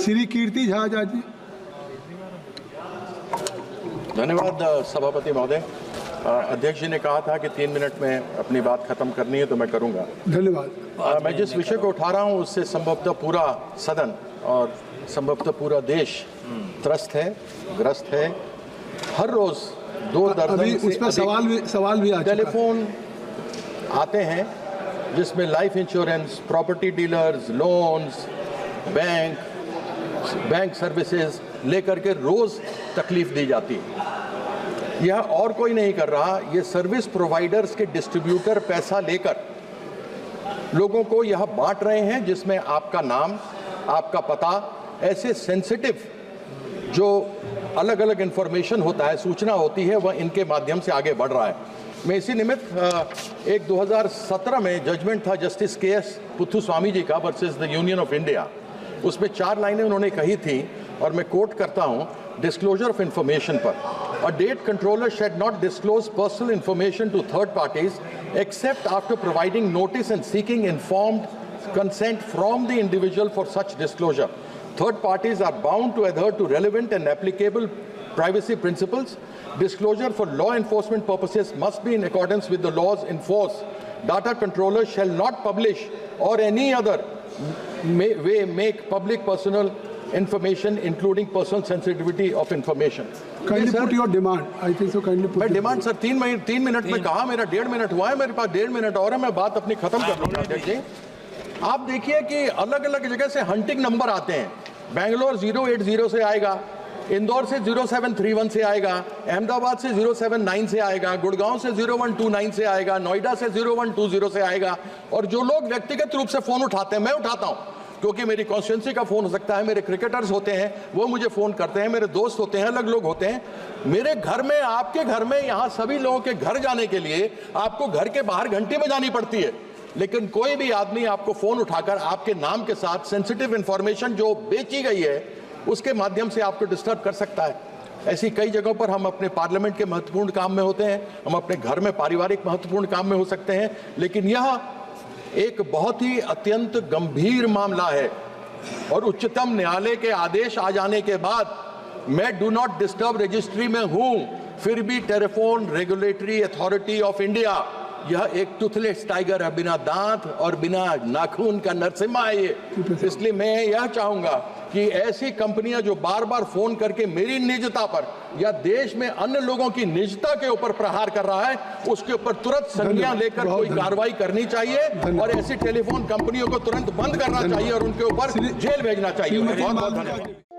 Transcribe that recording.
श्री कीर्ति झा जी। धन्यवाद सभापति महोदय। अध्यक्ष जी ने कहा था कि 3 मिनट में अपनी बात खत्म करनी है, तो मैं करूंगा। धन्यवाद। मैं जिस विषय को उठा रहा हूं उससे संभवतः पूरा सदन और संभवतः पूरा देश त्रस्त है, ग्रस्त है। हर रोज 2 दर्जन से उसमें सवाल भी आ चुका है। टेलीफोन आते हैं जिसमें life insurance, property dealers, loans, bank services लेकर के रोज तकलीफ दी जाती है। यह और कोई नहीं कर रहा, ये सर्विस प्रोवाइडर्स के डिस्ट्रीब्यूटर पैसा लेकर लोगों को यह बांट रहे हैं, जिसमें आपका नाम, आपका पता, ऐसे सेंसिटिव जो अलग अलग इंफॉर्मेशन होता है, सूचना होती है, वह इनके माध्यम से आगे बढ़ रहा है। मैं इसी निमित्त एक 2017 में जजमेंट था जस्टिस के.एस. पुथुस्वामी जी का versus the union of India. उसमें 4 लाइनें उन्होंने कही थी और मैं कोट करता हूं, डिस्क्लोजर ऑफ इंफॉर्मेशन पर। A date controller should not disclose personal information to third parties except after providing notice and seeking informed consent from the individual for such disclosure. Third parties are bound to adhere to relevant and applicable privacy principles. Disclosure for law enforcement purposes must be in accordance with the laws in force. Data controllers shall not publish or any other way make public personal information including personal sensitivity of information. Kindly put your demand. I think so. Kindly put. मैं demand sir 3 minute में कहा, मेरा 1.5 minute हुआ है, मेरे पास 1.5 minute और है, मैं बात अपनी खत्म कर लूंगा। अध्यक्ष जी, आप देखिए कि अलग अलग जगह से हंटिंग नंबर आते हैं। बेंगलोर 080 से आएगा, इंदौर से 0731 से आएगा, अहमदाबाद से 079 से आएगा, गुड़गांव से 0129 से आएगा, नोएडा से 0120 से आएगा। और जो लोग व्यक्तिगत रूप से फोन उठाते हैं, मैं उठाता हूं क्योंकि मेरी कॉन्स्टिट्यूंसी का फोन हो सकता है, मेरे क्रिकेटर्स होते हैं, वो मुझे फोन करते हैं, मेरे दोस्त होते हैं, अलग लोग होते हैं। मेरे घर में, आपके घर में, यहाँ सभी लोगों के घर जाने के लिए आपको घर के बाहर घंटी बजानी पड़ती है, लेकिन कोई भी आदमी आपको फोन उठाकर आपके नाम के साथ सेंसिटिव इंफॉर्मेशन जो बेची गई है उसके माध्यम से आपको डिस्टर्ब कर सकता है। ऐसी कई जगहों पर हम अपने पार्लियामेंट के महत्वपूर्ण काम में होते हैं, हम अपने घर में पारिवारिक महत्वपूर्ण काम में हो सकते हैं, लेकिन यह एक बहुत ही अत्यंत गंभीर मामला है। और उच्चतम न्यायालय के आदेश आ जाने के बाद मैं डू नॉट डिस्टर्ब रजिस्ट्री में हूं, फिर भी telephone regulatory authority of India, यह एक टूथलेस टाइगर है, बिना दांत और बिना नाखून का नरसिम्हा है ये। इसलिए मैं यह चाहूंगा कि ऐसी कंपनियां जो बार बार फोन करके मेरी निजता पर या देश में अन्य लोगों की निजता के ऊपर प्रहार कर रहा है, उसके ऊपर तुरंत संज्ञान लेकर कोई कार्रवाई करनी चाहिए और ऐसी टेलीफोन कंपनियों को तुरंत बंद करना चाहिए और उनके ऊपर जेल भेजना चाहिए। बहुत बहुत धन्यवाद।